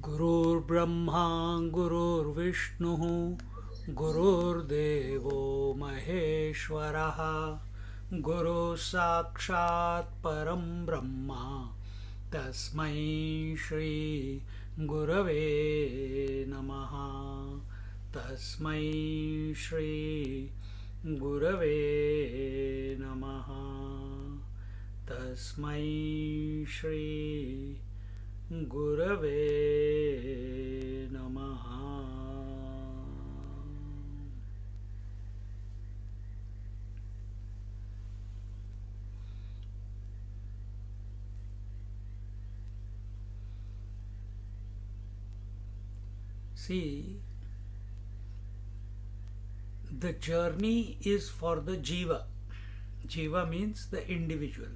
गुरुर्ब्रह्मा गुरुर्विष्णुः गुरुर्देवो महेश्वरः गुरुः साक्षात् परं ब्रह्म तस्मै श्री गुरवे नमः तस्मै श्री गुरवे नमः तस्मै श्री गुरवे नमः. See, the journey is for the jiva. Jiva means the individual.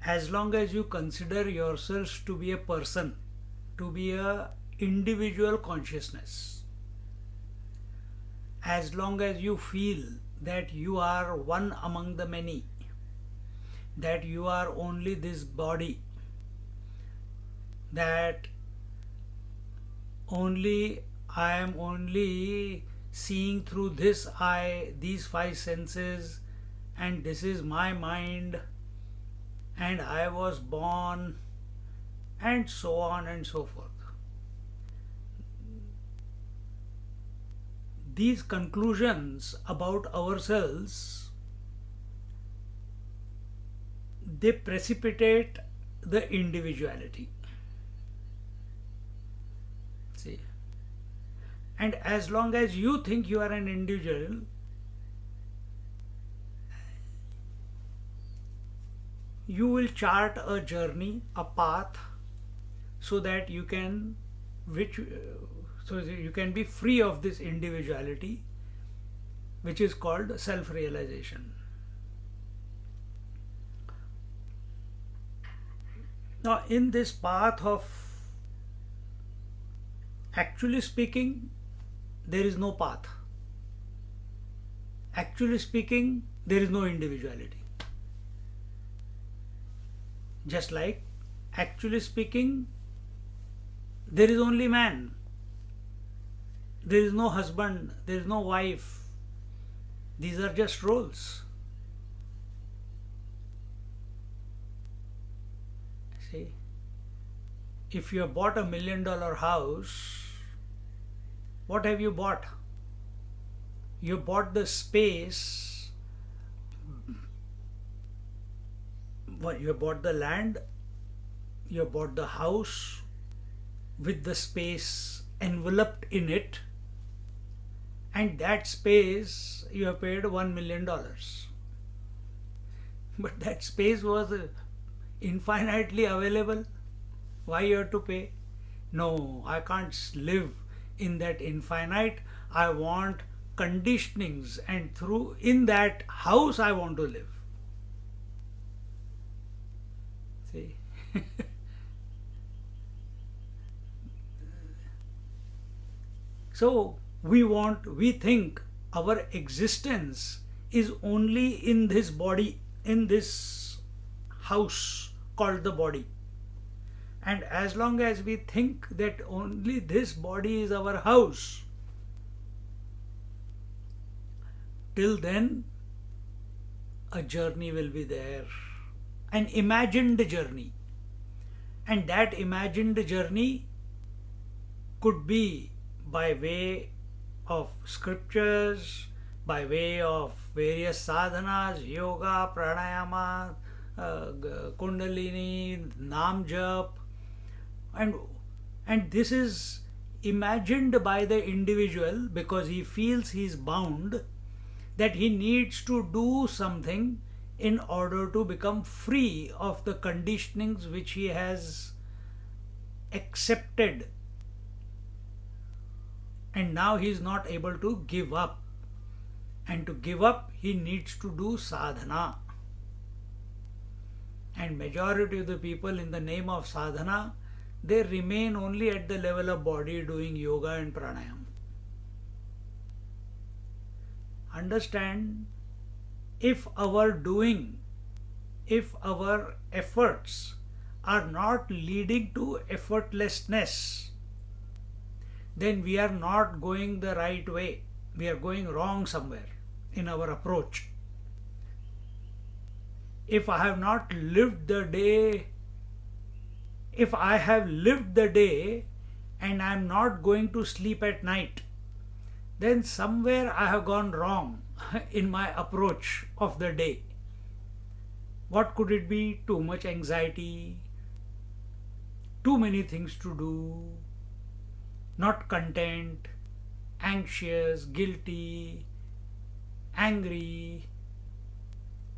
As long as you consider yourselves to be a person, to be a individual consciousness, as long as you feel that you are one among the many, that you are only this body, that only I am only seeing through this eye, these five senses, and this is my mind, and I was born, and so on and so forth. These conclusions about ourselves, they precipitate the individuality. See, and as long as you think you are an individual, you will chart a journey, a path, so that you can you can be free of this individuality, which is called self-realization. Now, in this path of actually speaking, there is no path. Actually speaking, there is no individuality. Just like, actually speaking, there is only man. There is no husband, there is no wife. These are just roles. See, if you have bought $1 million house, what have you bought? You bought the space. You have bought the land, you have bought the house with the space enveloped in it, and that space you have paid $1 million. But that space was infinitely available. Why you have to pay? No, I can't live in that infinite. I want conditionings, and in that house I want to live. See? So we think our existence is only in this body, in this house called the body. And as long as we think that only this body is our house, till then a journey will be there, an imagined journey. And that imagined journey could be by way of scriptures, by way of various sadhanas, yoga, pranayama, kundalini, nam jap, and this is imagined by the individual because he feels he is bound that he needs to do something in order to become free of the conditionings which he has accepted, and now he is not able to give up. And to give up, he needs to do sadhana. And majority of the people, in the name of sadhana, they remain only at the level of body doing yoga and pranayam. Understand, if our efforts are not leading to effortlessness, then we are not going the right way. We are going wrong somewhere in our approach. If I have not lived the day, if I have lived the day and I am not going to sleep at night, then somewhere I have gone wrong in my approach of the day. What could it be? Too much anxiety, too many things to do, not content, anxious, guilty, angry.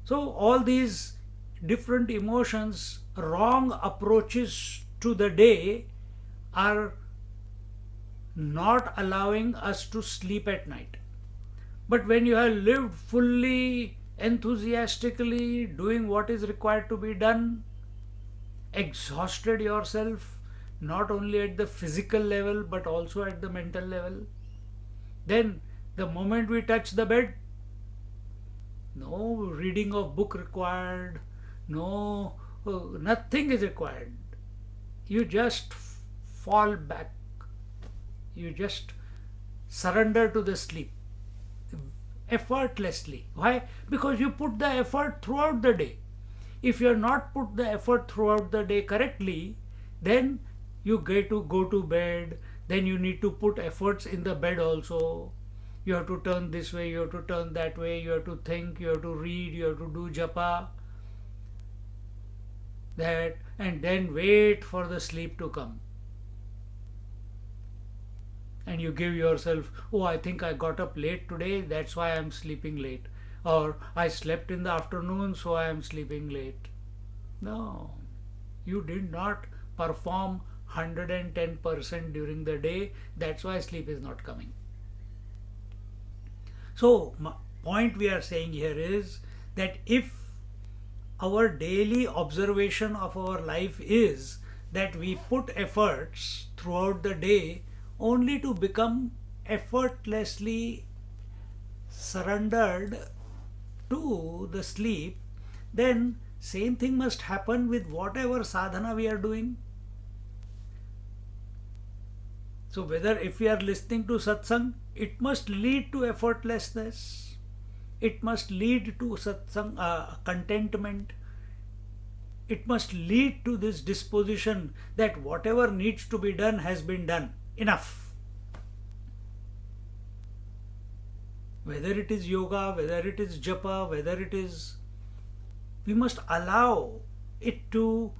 So all these different emotions, wrong approaches to the day, are not allowing us to sleep at night. But when you have lived fully, enthusiastically, doing what is required to be done, exhausted yourself, not only at the physical level but also at the mental level, then the moment we touch the bed, no reading of book required, nothing is required. You just fall back. You just surrender to the sleep effortlessly. Why? Because you put the effort throughout the day. If you have not put the effort throughout the day correctly, then you get to go to bed, then you need to put efforts in the bed also. You have to turn this way, you have to turn that way, you have to think, you have to read, you have to do japa, that, and then wait for the sleep to come. And you give yourself, oh, I think I got up late today, that's why I am sleeping late. Or I slept in the afternoon, so I am sleeping late. No, you did not perform 110% during the day, that's why sleep is not coming. So, point we are saying here is that if our daily observation of our life is that we put efforts throughout the day only to become effortlessly surrendered to the sleep, then same thing must happen with whatever sadhana we are doing. So whether if we are listening to satsang, it must lead to effortlessness. It must lead to satsang, contentment. It must lead to this disposition that whatever needs to be done has been done. Enough. Whether it is yoga, whether it is japa, whether it is, we must allow it to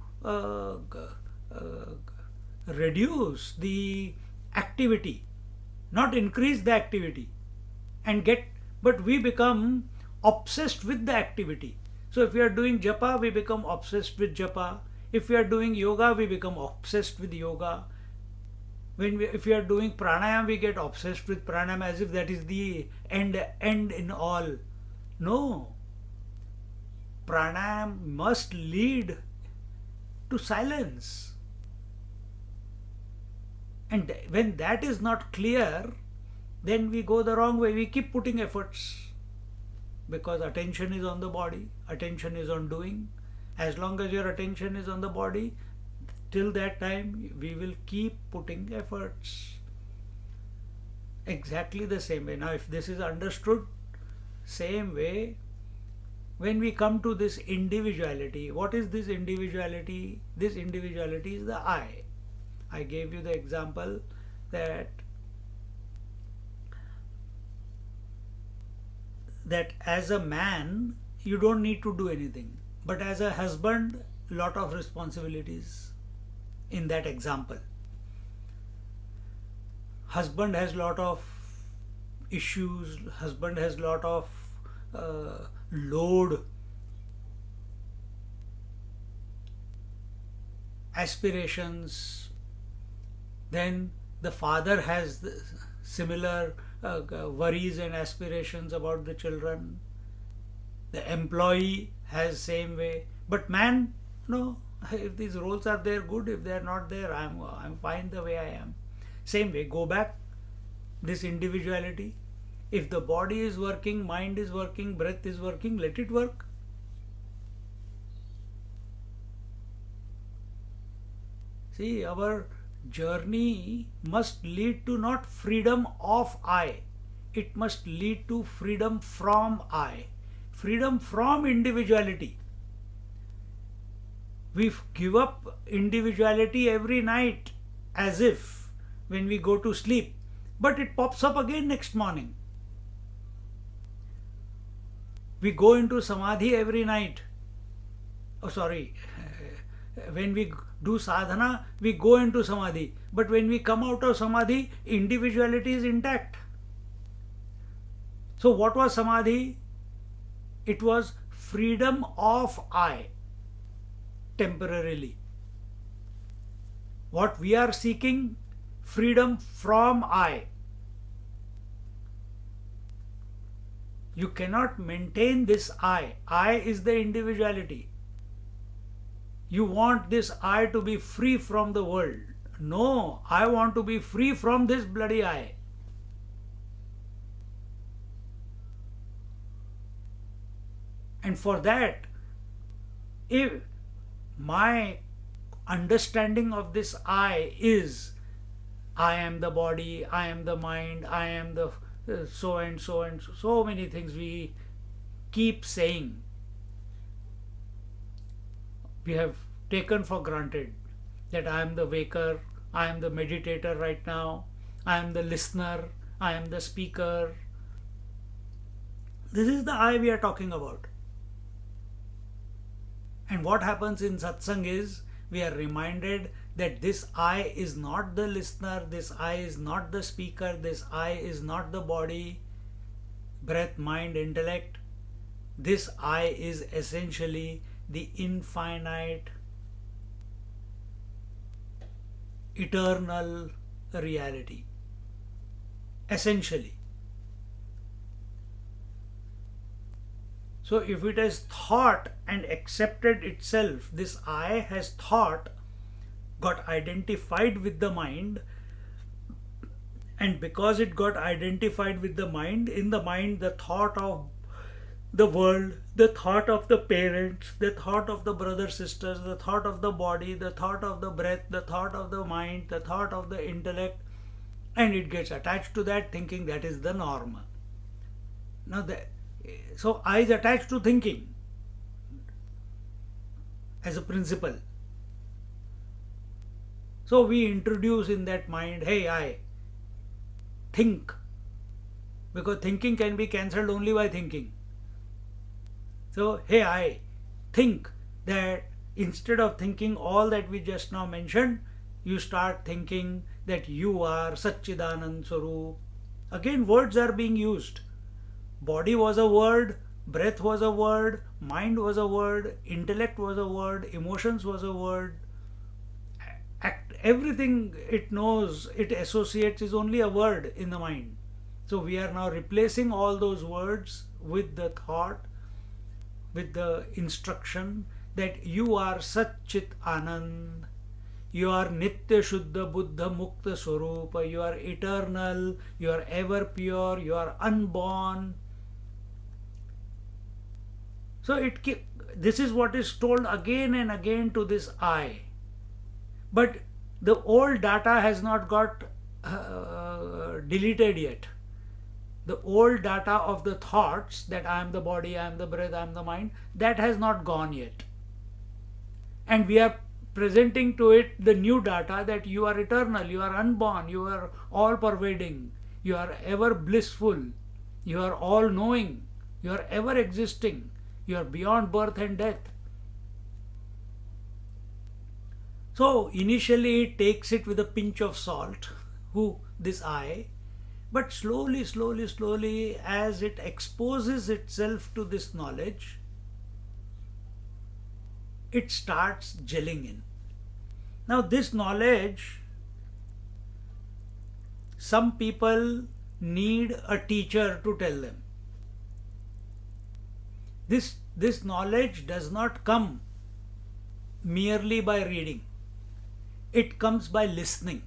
reduce the activity, not increase the activity, but we become obsessed with the activity. So if we are doing japa, we become obsessed with japa. If we are doing yoga, we become obsessed with yoga. If we are doing pranayam, we get obsessed with pranayam as if that is the end in all. No. Pranayam must lead to silence. And when that is not clear, then we go the wrong way. We keep putting efforts because attention is on the body, attention is on doing. As long as your attention is on the body, till that time we will keep putting efforts. Exactly the same way. Now if this is understood, same way, when we come to this individuality, what is this individuality? This individuality is the I. I gave you the example that as a man you don't need to do anything, but as a husband, lot of responsibilities. In that example, husband has lot of issues, husband has lot of load, aspirations. Then the father has similar worries and aspirations about the children. The employee has same way. But man, no, if these roles are there, good. If they are not there, I'm fine the way I am. Same way, go back. This individuality. If the body is working, mind is working, breath is working, let it work. See, our journey must lead to not freedom of I, it must lead to freedom from I, freedom from individuality. We give up individuality every night as if when we go to sleep, but it pops up again next morning. We go into samadhi every night. Oh, sorry. When we do sadhana, we go into samadhi. But when we come out of samadhi, individuality is intact. So, what was samadhi? It was freedom of I, temporarily. What we are seeking? Freedom from I. You cannot maintain this I. I is the individuality. You want this I to be free from the world. No, I want to be free from this bloody I. And for that, if my understanding of this I is, I am the body, I am the mind, I am the so and so and so many things we keep saying. We have taken for granted that I am the waker, I am the meditator right now, I am the listener, I am the speaker. This is the I we are talking about. And what happens in satsang is we are reminded that this I is not the listener, this I is not the speaker, this I is not the body, breath, mind, intellect. This I is essentially the infinite, eternal reality. Essentially. So if it has thought and accepted itself, this I has thought, got identified with the mind, and because it got identified with the mind, in the mind the thought of the world, the thought of the parents, the thought of the brothers, sisters, the thought of the body, the thought of the breath, the thought of the mind, the thought of the intellect, and it gets attached to that, thinking that is the norm. Now, so I is attached to thinking as a principle. So we introduce in that mind, hey, I think, because thinking can be cancelled only by thinking. So, hey, I think that instead of thinking all that we just now mentioned, you start thinking that you are Satchidanand Swarup. Again, words are being used. Body was a word, breath was a word, mind was a word, intellect was a word, emotions was a word. Everything it knows, it associates is only a word in the mind. So we are now replacing all those words with the thought, with the instruction that you are Satchit Anand, you are Nitya Shuddha Buddha Mukta Swarupa, you are eternal, you are ever pure, you are unborn. So this is what is told again and again to this I. But the old data has not got deleted yet. The old data of the thoughts that I am the body, I am the breath, I am the mind, that has not gone yet. And we are presenting to it the new data that you are eternal, you are unborn, you are all pervading, you are ever blissful, you are all knowing, you are ever existing, you are beyond birth and death. So initially it takes it with a pinch of salt, this I, But slowly, slowly, slowly, as it exposes itself to this knowledge, it starts gelling in. Now, this knowledge, some people need a teacher to tell them. This knowledge does not come merely by reading, it comes by listening.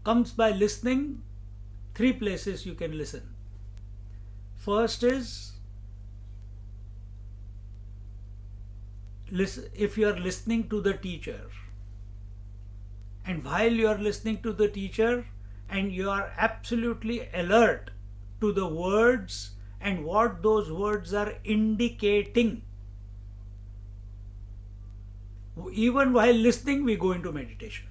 Comes by listening. Three places you can listen. First is, if you are listening to the teacher, and while you are listening to the teacher and you are absolutely alert to the words and what those words are indicating, even while listening we go into meditation.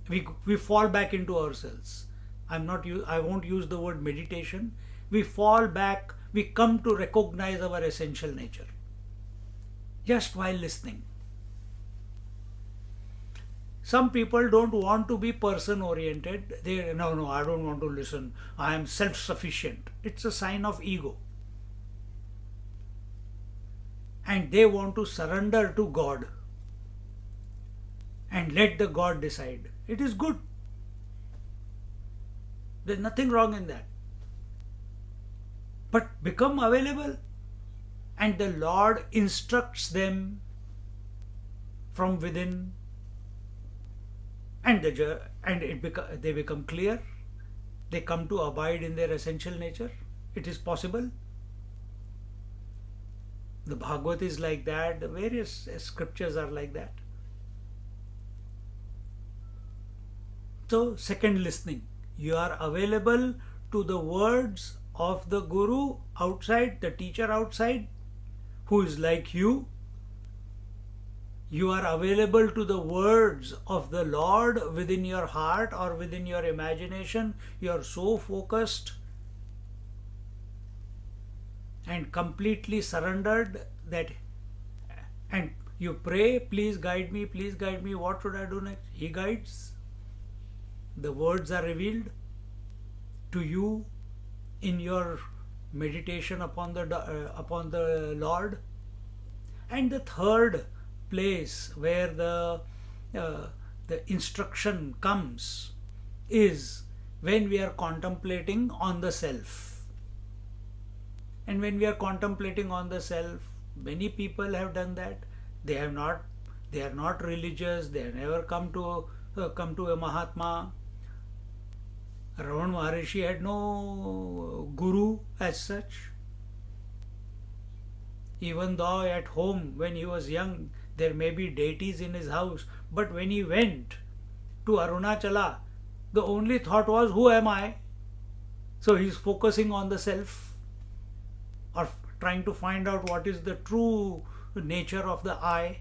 We fall back into ourselves. I won't use the word meditation. We fall back, we come to recognize our essential nature just while listening. Some people don't want to be person oriented. No, I don't want to listen. I am self-sufficient. It's a sign of ego. And they want to surrender to God and let the God decide. It is good. There's nothing wrong in that. But become available, and the Lord instructs them from within, and they become clear. They come to abide in their essential nature. It is possible. The Bhagavad is like that. The various scriptures are like that. So, second, listening. You are available to the words of the Guru outside, the teacher outside, who is like you. You are available to the words of the Lord within your heart or within your imagination. You are so focused and completely surrendered that, and you pray, please guide me, what should I do next? He guides. The words are revealed to you in your meditation upon the Lord. And the third place where the instruction comes is when we are contemplating on the self. And when we are contemplating on the self, many people have done that. They are not religious. They have never come to a Mahatma. Ravan Maharishi had no guru as such. Even though at home, when he was young, there may be deities in his house, but when he went to Arunachala, the only thought was, who am I? So he's focusing on the self, or trying to find out what is the true nature of the I.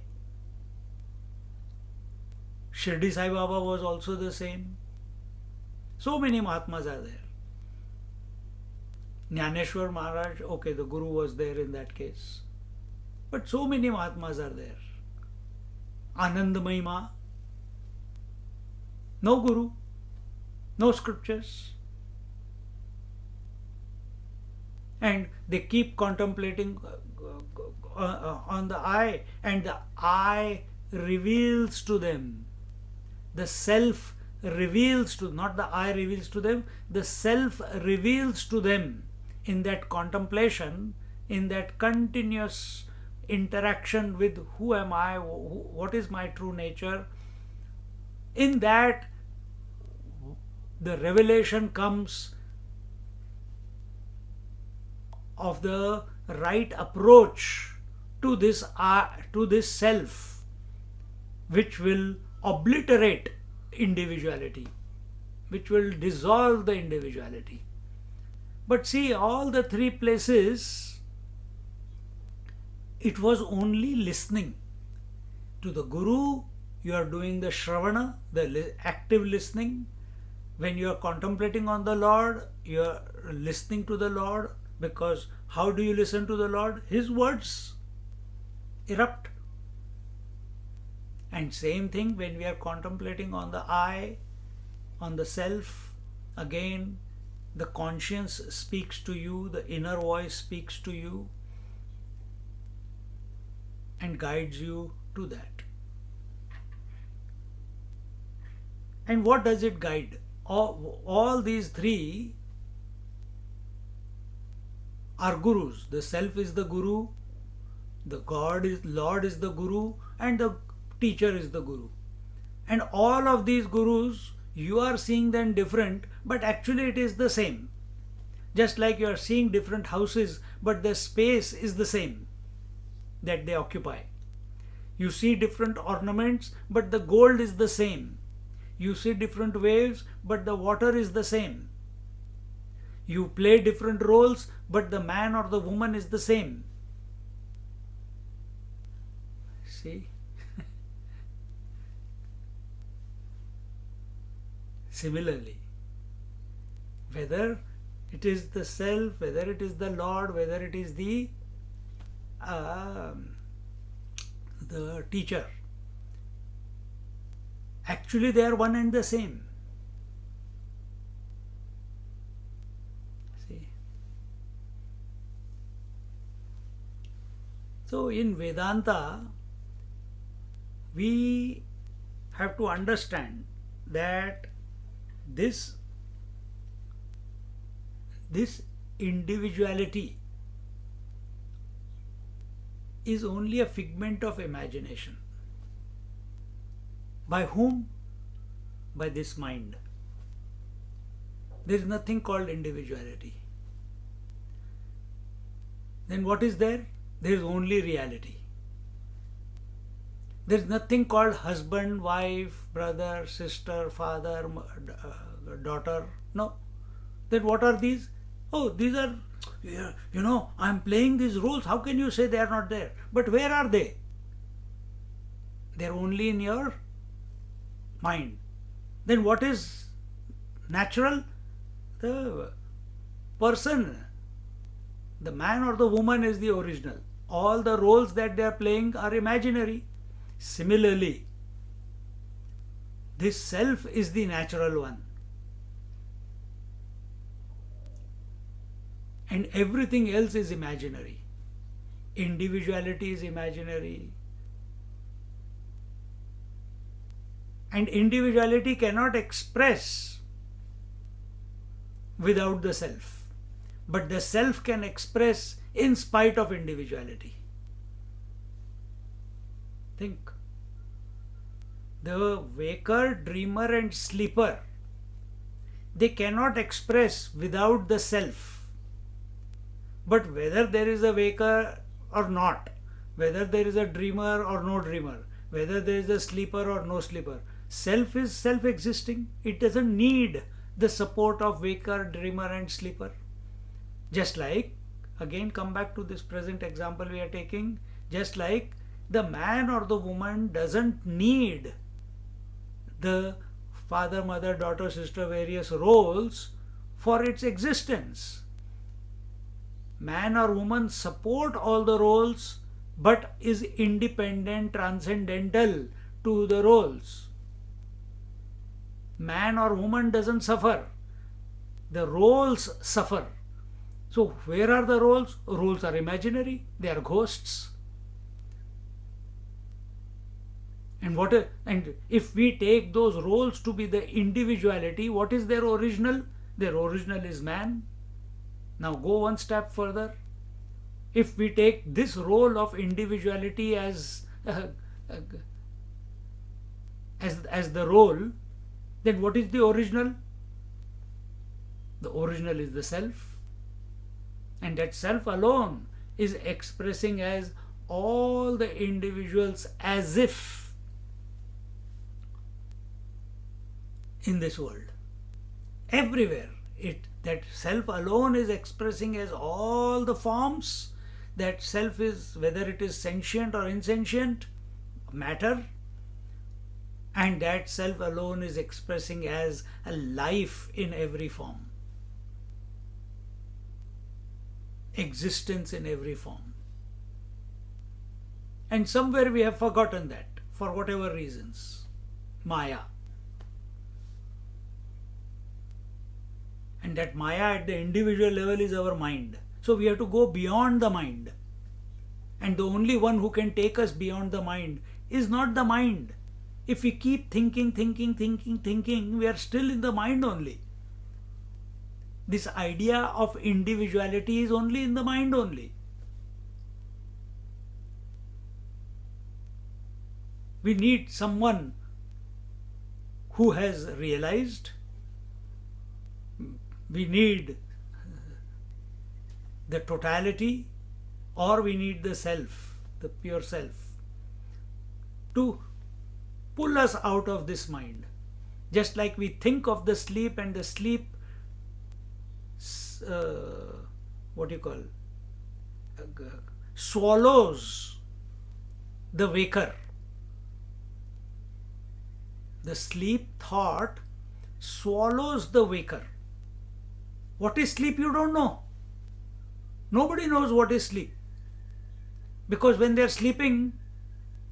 Shirdi Sai Baba was also the same. So many Mahatmas are there. Jnaneshwar Maharaj, okay, the Guru was there in that case. But so many Mahatmas are there. Anand Mahima, no Guru, no scriptures. And they keep contemplating on the I, and the I reveals to them. The self reveals to, not the I reveals to them, the self reveals to them in that contemplation, in that continuous interaction with who am I, what is my true nature. In that, the revelation comes of the right approach to this self, which will obliterate individuality, which will dissolve the individuality. But see, all the three places, it was only listening. To the Guru, you are doing the Shravana, the active listening. When you are contemplating on the Lord, you are listening to the Lord, because how do you listen to the Lord? His words erupt. And same thing when we are contemplating on the I, on the self, again the conscience speaks to you, the inner voice speaks to you and guides you to that. And what does it guide? All these three are gurus. The self is the guru, the Lord is the guru, and the teacher is the guru. And all of these gurus, you are seeing them different, but actually it is the same. Just like you are seeing different houses, but the space is the same that they occupy. You see different ornaments, but the gold is the same. You see different waves, but the water is the same. You play different roles, but the man or the woman is the same. See? Similarly, whether it is the self, whether it is the Lord, whether it is the teacher, actually they are one and the same. See? So in Vedanta, we have to understand that this individuality is only a figment of imagination. By whom? By this mind. There is nothing called individuality. Then what is there? There is only reality. There is nothing called husband, wife, brother, sister, father, daughter. No. Then what are these? Oh, these are, I am playing these roles. How can you say they are not there? But where are they? They are only in your mind. Then what is natural? The person, the man or the woman is the original. All the roles that they are playing are imaginary. Similarly, this self is the natural one. And everything else is imaginary. Individuality is imaginary. And individuality cannot express without the self. But the self can express in spite of individuality. Think. The waker, dreamer and sleeper, they cannot express without the self. But whether there is a waker or not, whether there is a dreamer or no dreamer, whether there is a sleeper or no sleeper, self is self-existing. It doesn't need the support of waker, dreamer and sleeper. Just like, again come back to this present example we are taking, just like the man or the woman doesn't need the father, mother, daughter, sister, various roles for its existence. Man or woman support all the roles but is independent, transcendental to the roles. Man or woman doesn't suffer. The roles suffer. So where are the roles? Roles are imaginary. They are ghosts. And if we take those roles to be the individuality, what is their original? Their original is man. Now go one step further. If we take this role of individuality as the role, then what is the original? The original is the self. And that self alone is expressing as all the individuals as if in this world. Everywhere. That self alone is expressing as all the forms. That self is, whether it is sentient or insentient, matter. And that self alone is expressing as a life in every form. Existence in every form. And somewhere we have forgotten that, for whatever reasons. Maya. And that Maya at the individual level is our mind. So we have to go beyond the mind. And the only one who can take us beyond the mind is not the mind. If we keep thinking, we are still in the mind only. This idea of individuality is only in the mind only. We need someone who has realized. We need the totality, or we need the self, the pure self, to pull us out of this mind. Just like we think of the sleep, and the sleep, swallows the waker. The sleep thought swallows the waker. What is sleep? You don't know. Nobody knows what is sleep. Because when they are sleeping,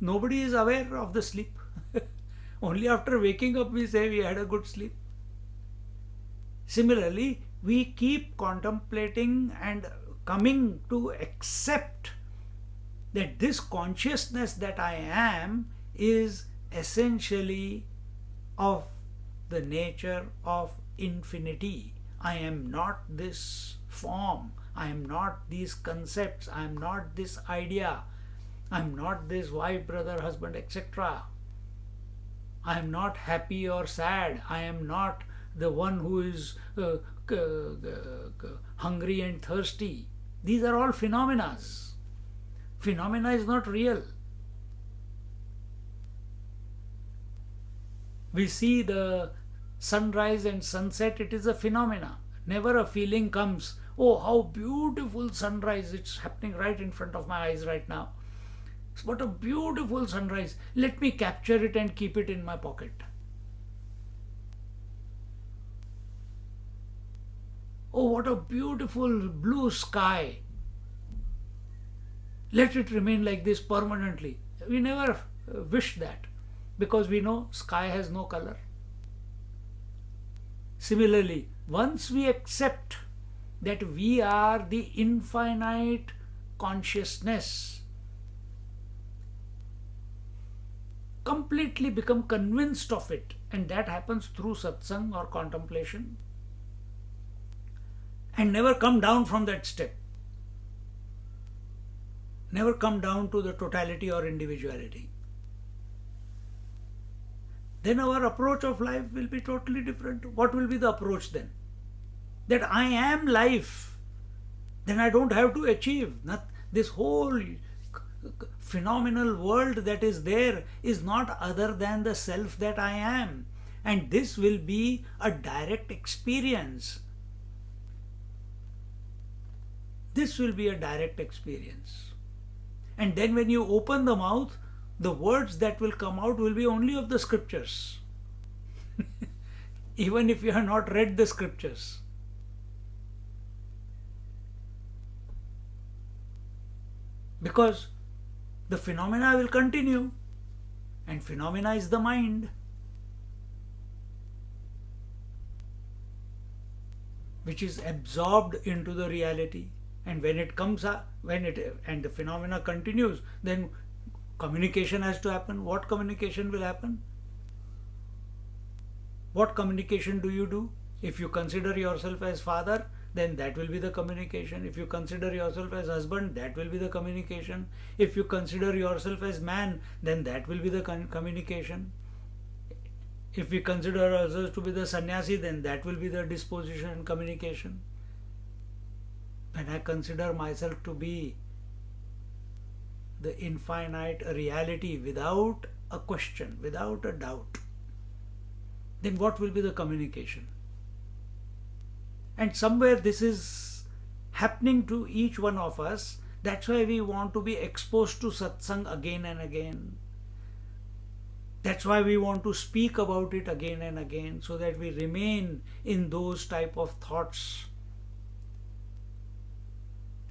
nobody is aware of the sleep. Only after waking up we say we had a good sleep. Similarly, we keep contemplating and coming to accept that this consciousness that I am is essentially of the nature of infinity. I am not this form. I am not these concepts. I am not this idea. I am not this wife, brother, husband, etc. I am not happy or sad. I am not the one who is hungry and thirsty. These are all phenomena. Phenomena is not real. We see the sunrise and sunset, it is a phenomena. Never a feeling comes, oh, how beautiful sunrise, it's happening right in front of my eyes right now. What a beautiful sunrise. Let me capture it and keep it in my pocket. Oh, what a beautiful blue sky. Let it remain like this permanently. We never wish that, because we know sky has no color. Similarly, once we accept that we are the infinite consciousness, completely become convinced of it, and that happens through satsang or contemplation, and never come down from that step, never come down to the totality or individuality, then our approach of life will be totally different. What will be the approach then? That I am life. Then I don't have to achieve. This whole phenomenal world that is there is not other than the self that I am. And this will be a direct experience. This will be a direct experience. And then when you open the mouth, the words that will come out will be only of the scriptures. Even if you have not read the scriptures. Because the phenomena will continue, and phenomena is the mind, which is absorbed into the reality. And when it comes up, and the phenomena continues, then communication has to happen. What communication will happen? What communication do you do? If you consider yourself as father, then that will be the communication. If you consider yourself as husband, that will be the communication. If you consider yourself as man, then that will be the communication. If we consider ourselves to be the sannyasi, then that will be the disposition and communication. When I consider myself to be the infinite reality without a question, without a doubt, then what will be the communication? And somewhere this is happening to each one of us. That's why we want to be exposed to satsang again and again. That's why we want to speak about it again and again, so that we remain in those type of thoughts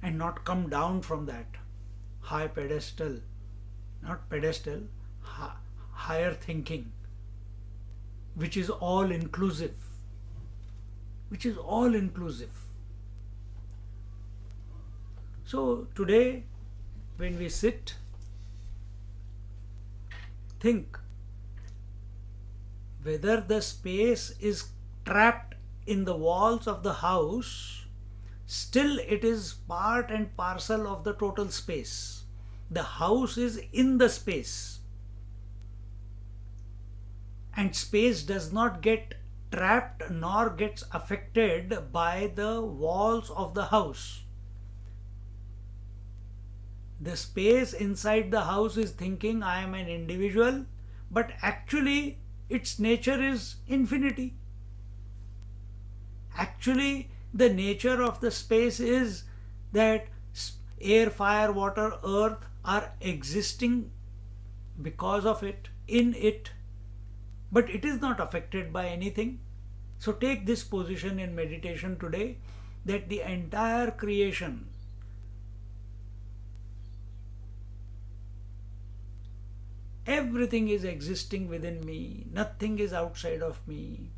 and not come down from that high pedestal, not pedestal, higher thinking, which is all inclusive, which is all inclusive. So today, when we sit, think whether the space is trapped in the walls of the house, still it is part and parcel of the total space. The house is in the space, and space does not get trapped nor gets affected by the walls of the house. The space inside the house is thinking I am an individual, but actually its nature is infinity. Actually, the nature of the space is that air, fire, water, earth are existing because of it, in it, but it is not affected by anything. So take this position in meditation today, that the entire creation, everything is existing within me, nothing is outside of me.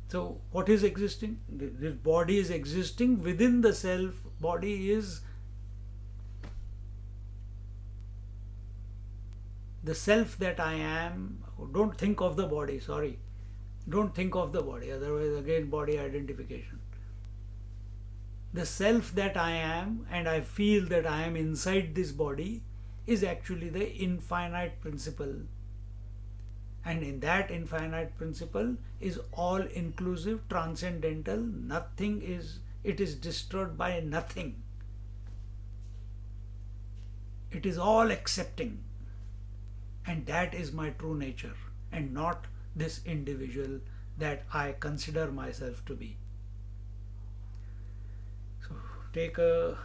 So what is existing? This body is existing within the self. Body is the self that I am. Don't think of the body, sorry. Don't think of the body, otherwise again body identification. The self that I am, and I feel that I am inside this body, is actually the infinite principle. And in that infinite principle is all inclusive, transcendental. Nothing is, it is destroyed by nothing. It is all accepting. And that is my true nature, and not this individual that I consider myself to be. So take a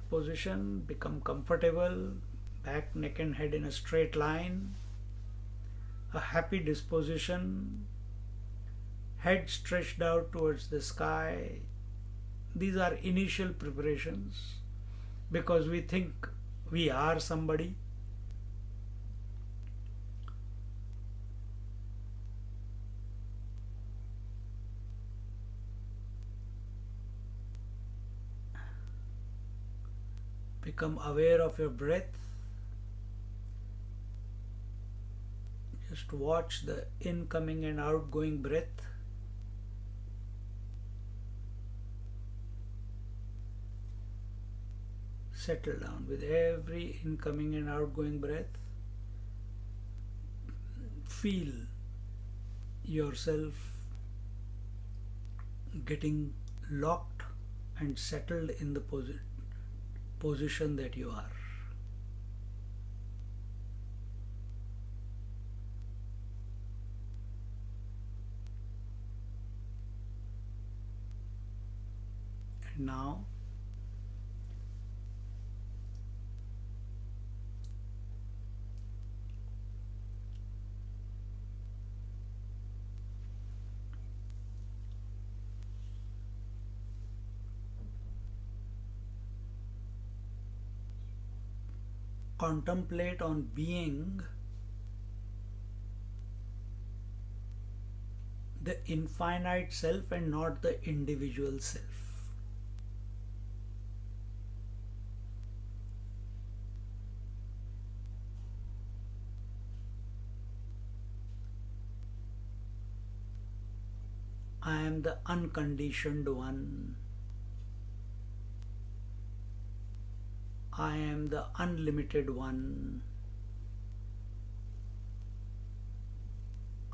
position, become comfortable, back, neck and head in a straight line, a happy disposition, head stretched out towards the sky. These are initial preparations because we think we are somebody. Become aware of your breath. Just watch the incoming and outgoing breath. Settle down with every incoming and outgoing breath. Feel yourself getting locked and settled in the position that you are. And now contemplate on being the infinite self and not the individual self. I am the unconditioned one. I am the unlimited one.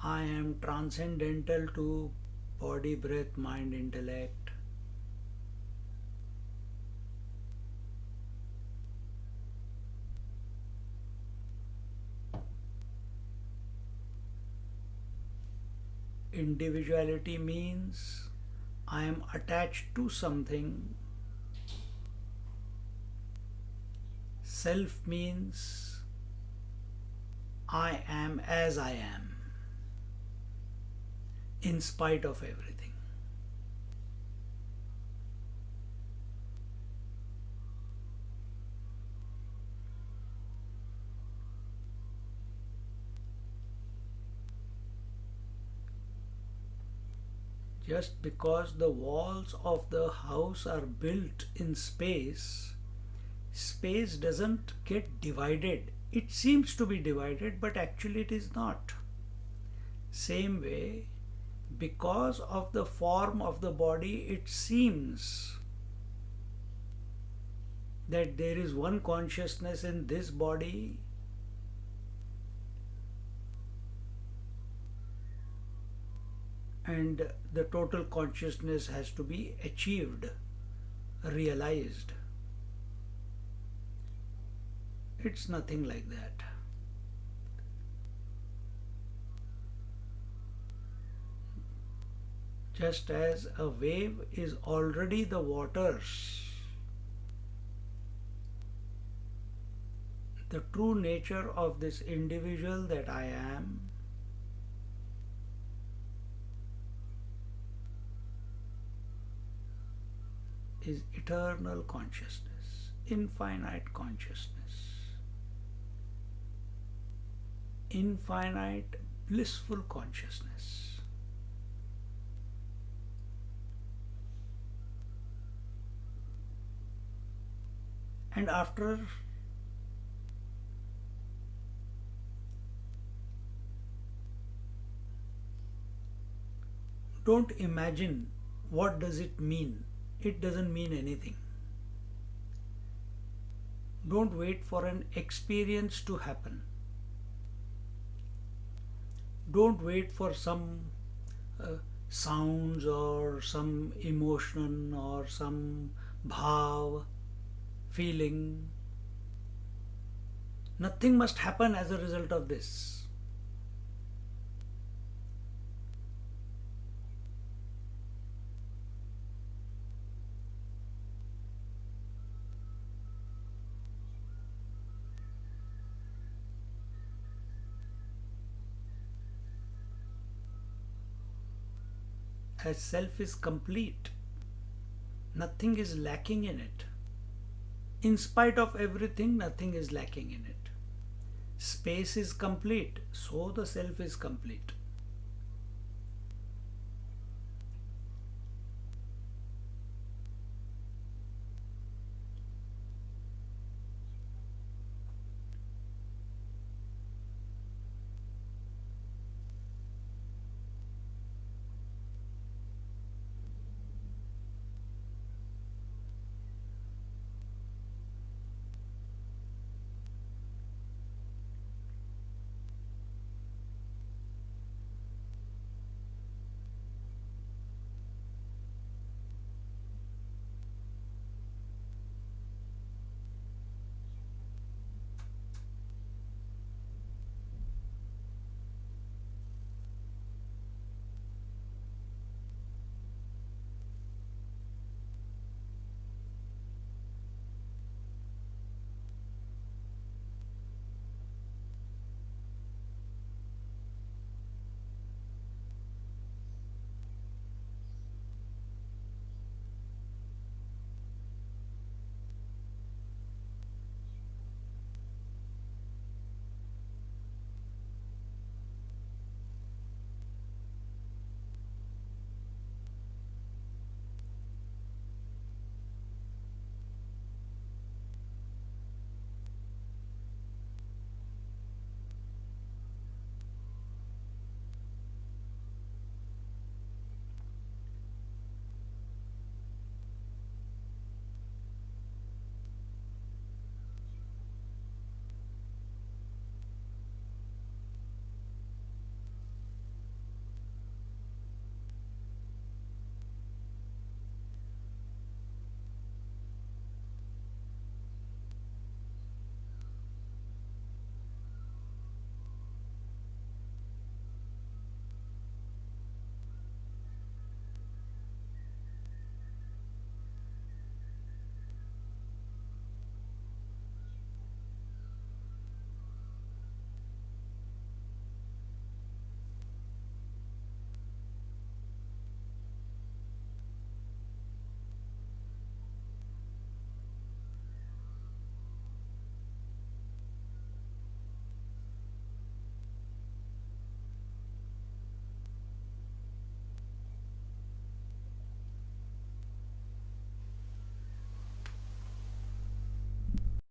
I am transcendental to body, breath, mind, intellect. Individuality means I am attached to something. Self means I am as I am, in spite of everything. Just because the walls of the house are built in space, space doesn't get divided. It seems to be divided, but actually it is not. Same way, because of the form of the body, it seems that there is one consciousness in this body, and the total consciousness has to be achieved, realized. It's nothing like that. Just as a wave is already the waters, the true nature of this individual that I am is eternal consciousness, infinite consciousness, infinite blissful consciousness. And after don't imagine what does it mean. It doesn't mean anything. Don't wait for an experience to happen. Don't wait for some sounds or some emotion or some bhav, feeling. Nothing must happen as a result of this. As self is complete, nothing is lacking in it. In spite of everything, nothing is lacking in it. Space is complete, so the self is complete.